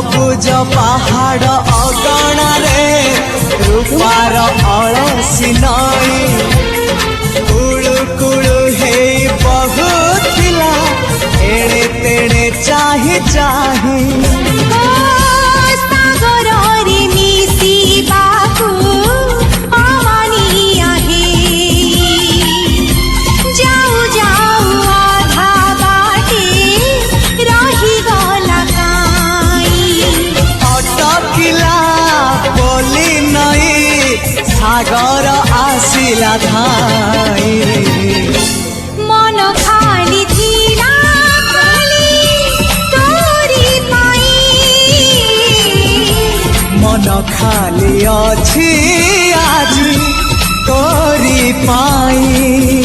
सबुज पहाड़ अगणारे रूपार अलसी नई कुळु कुळु हे बहुथिला एड़े तेड़े चाही चाही सागर आसिला धाई मन खाली थिला खाली तोरी पाई मन खाली अछि आज तोरी पाई।